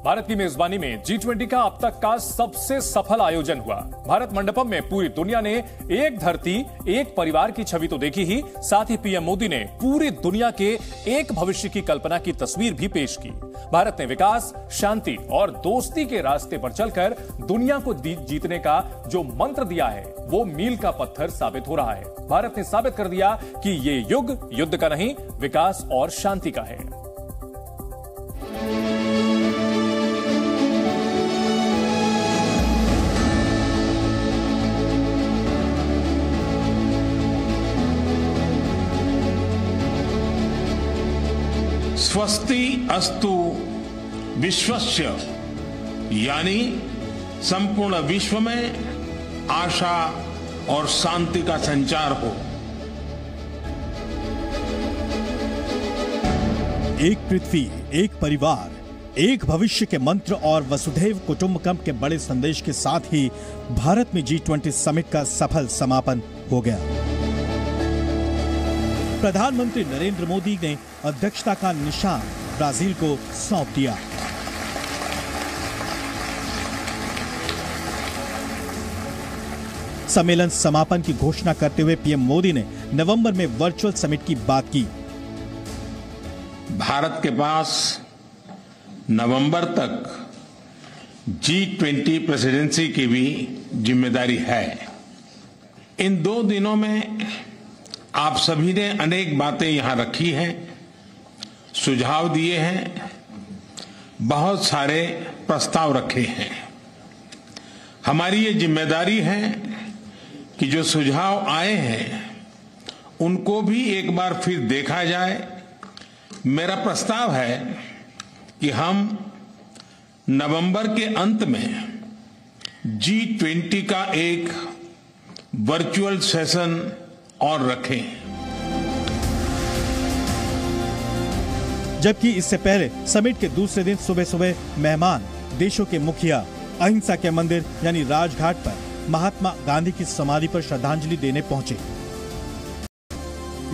भारत की मेजबानी में G20 का अब तक का सबसे सफल आयोजन हुआ। भारत मंडपम में पूरी दुनिया ने एक धरती एक परिवार की छवि तो देखी ही, साथ ही पीएम मोदी ने पूरी दुनिया के एक भविष्य की कल्पना की तस्वीर भी पेश की। भारत ने विकास, शांति और दोस्ती के रास्ते पर चलकर दुनिया को जीतने का जो मंत्र दिया है वो मील का पत्थर साबित हो रहा है। भारत ने साबित कर दिया कि ये युग युद्ध का नहीं, विकास और शांति का है। स्वस्ति अस्तु विश्वस्य, यानी संपूर्ण विश्व में आशा और शांति का संचार हो। एक पृथ्वी, एक परिवार, एक भविष्य के मंत्र और वसुधैव कुटुंबकम के बड़े संदेश के साथ ही भारत में G20 समिट का सफल समापन हो गया। प्रधानमंत्री नरेंद्र मोदी ने अध्यक्षता का निशान ब्राजील को सौंप दिया। सम्मेलन समापन की घोषणा करते हुए पीएम मोदी ने नवंबर में वर्चुअल समिट की बात की। भारत के पास नवंबर तक G20 प्रेसिडेंसी की भी जिम्मेदारी है। इन 2 दिनों में आप सभी ने अनेक बातें यहां रखी हैं, सुझाव दिए हैं, बहुत सारे प्रस्ताव रखे हैं। हमारी ये जिम्मेदारी है कि जो सुझाव आए हैं उनको भी एक बार फिर देखा जाए। मेरा प्रस्ताव है कि हम नवंबर के अंत में G20 का एक वर्चुअल सेशन और रखें। जबकि इससे पहले समिट के दूसरे दिन सुबह सुबह मेहमान देशों के मुखिया अहिंसा के मंदिर यानी राजघाट पर महात्मा गांधी की समाधि पर श्रद्धांजलि देने पहुंचे।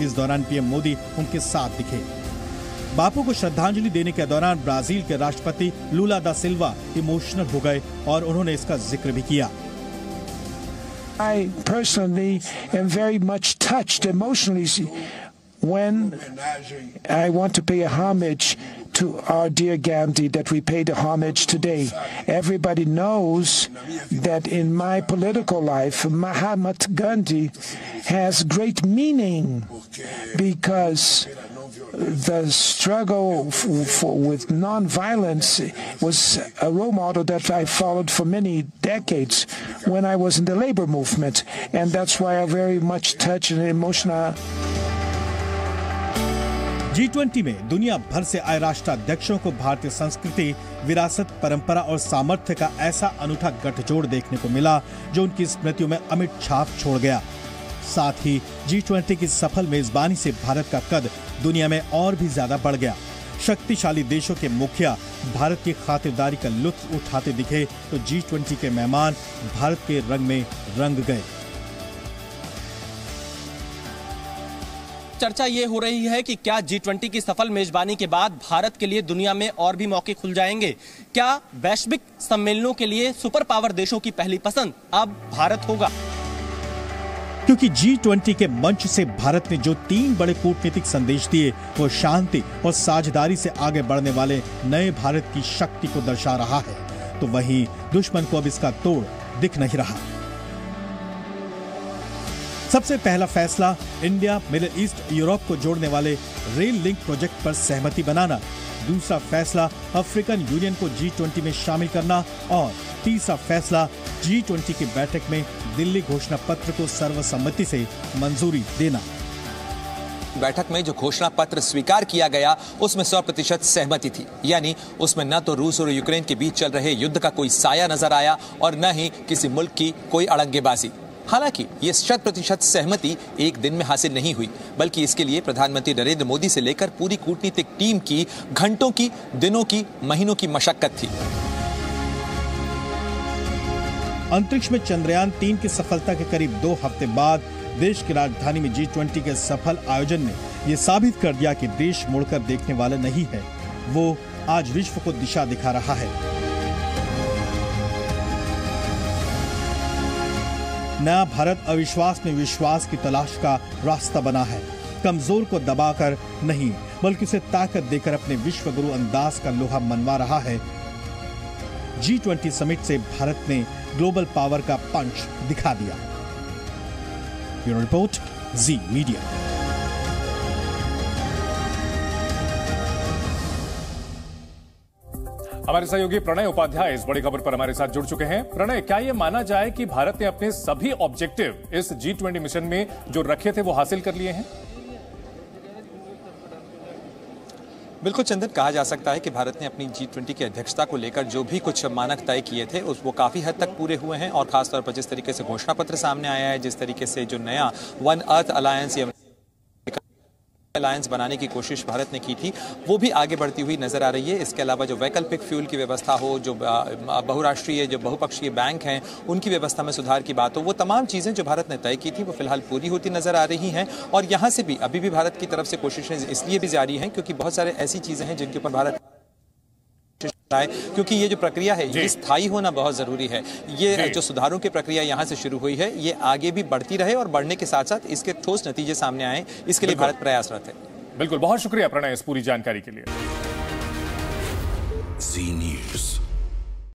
इस दौरान पीएम मोदी उनके साथ दिखे। बापू को श्रद्धांजलि देने के दौरान ब्राजील के राष्ट्रपति लूला दा सिल्वा इमोशनल हो गए और उन्होंने इसका जिक्र भी किया। I personally am very much touched emotionally when I want to pay a homage to our dear Gandhi, that we paid a homage today. Everybody knows that in my political life, Mahatma Gandhi has great meaning because the struggle with non-violence was a role model that I followed for many decades when I was in the labor movement, and that's why I'm very much touched and emotional. G20 में दुनिया भर से आए राष्ट्राध्यक्षों को भारतीय संस्कृति, विरासत, परंपरा और सामर्थ्य का ऐसा अनूठा गठजोड़ देखने को मिला जो उनकी स्मृतियों में अमिट छाप छोड़ गया। साथ ही G20 की सफल मेजबानी से भारत का कद दुनिया में और भी ज्यादा बढ़ गया। शक्तिशाली देशों के मुखिया भारत की खातिरदारी का लुत्फ उठाते दिखे तो G20 के मेहमान भारत के रंग में रंग गए। चर्चा ये हो रही है कि क्या G20 की सफल मेजबानी के बाद भारत के लिए दुनिया में और भी मौके खुल जाएंगे? क्या वैश्विक सम्मेलनों के लिए सुपर पावर देशों की पहली पसंद अब भारत होगा? क्योंकि G20 के मंच से भारत ने जो 3 बड़े कूटनीतिक संदेश दिए वो शांति और साझेदारी से आगे बढ़ने वाले नए भारत की शक्ति को दर्शा रहा है, तो वहीं दुश्मन को अब इसका तोड़ दिख नहीं रहा। सबसे पहला फैसला इंडिया मिडिल ईस्ट यूरोप को जोड़ने वाले रेल लिंक प्रोजेक्ट पर सहमति बनाना, दूसरा फैसला अफ्रीकन यूनियन को G20 में शामिल करना और तीसरा फैसला G20 की बैठक में दिल्ली घोषणा पत्र को सर्वसम्मति से मंजूरी देना। बैठक में जो घोषणा पत्र स्वीकार किया गया उसमें 100% सहमति थी, यानी उसमें न तो रूस और यूक्रेन के बीच चल रहे युद्ध का कोई साया नजर आया और न ही किसी मुल्क की कोई अड़ंगेबाजी। हालांकि ये 100% सहमति एक दिन में हासिल नहीं हुई, बल्कि इसके लिए प्रधानमंत्री नरेंद्र मोदी से लेकर पूरी कूटनीतिक टीम की घंटों की, दिनों की, महीनों की मशक्कत थी। अंतरिक्ष में चंद्रयान 3 की सफलता के करीब 2 हफ्ते बाद देश की राजधानी में G20 के सफल आयोजन ने यह साबित कर दिया कि देश मुड़कर देखने वाला नहीं है, वो आज विश्व को दिशा दिखा रहा है। नया भारत अविश्वास में विश्वास की तलाश का रास्ता बना है। कमजोर को दबाकर नहीं, बल्कि उसे ताकत देकर अपने विश्व गुरु अंदाज का लोहा मनवा रहा है। G20 समिट से भारत ने ग्लोबल पावर का पंच दिखा दिया। ब्यूरो रिपोर्ट, जी मीडिया। हमारे सहयोगी प्रणय उपाध्याय इस बड़ी खबर पर हमारे साथ जुड़ चुके हैं। प्रणय, क्या यह माना जाए कि भारत ने अपने सभी ऑब्जेक्टिव इस G20 मिशन में जो रखे थे वो हासिल कर लिए हैं? बिल्कुल चंदन, कहा जा सकता है कि भारत ने अपनी G20 की अध्यक्षता को लेकर जो भी कुछ मानक तय किए थे वो काफी हद तक पूरे हुए हैं। और खासतौर पर जिस तरीके से घोषणा पत्र सामने आया है, जिस तरीके से जो नया वन अर्थ अलायंस या अलायंस बनाने की कोशिश भारत ने की थी, वो भी आगे बढ़ती हुई नजर आ रही है। इसके अलावा जो वैकल्पिक फ्यूल की व्यवस्था हो, जो बहुराष्ट्रीय जो बहुपक्षीय बैंक हैं उनकी व्यवस्था में सुधार की बात हो, वो तमाम चीजें जो भारत ने तय की थी वो फिलहाल पूरी होती नजर आ रही हैं। और यहाँ से भी अभी भी भारत की तरफ से कोशिशें इसलिए भी जारी हैं क्योंकि बहुत सारे ऐसी चीजें हैं जिनके ऊपर भारत, क्योंकि ये जो प्रक्रिया है ये स्थायी होना बहुत जरूरी है। ये जो सुधारों की प्रक्रिया यहाँ से शुरू हुई है ये आगे भी बढ़ती रहे और बढ़ने के साथ साथ इसके ठोस नतीजे सामने आए, इसके लिए भारत प्रयासरत है। बिल्कुल, बहुत शुक्रिया प्रणय इस पूरी जानकारी के लिए।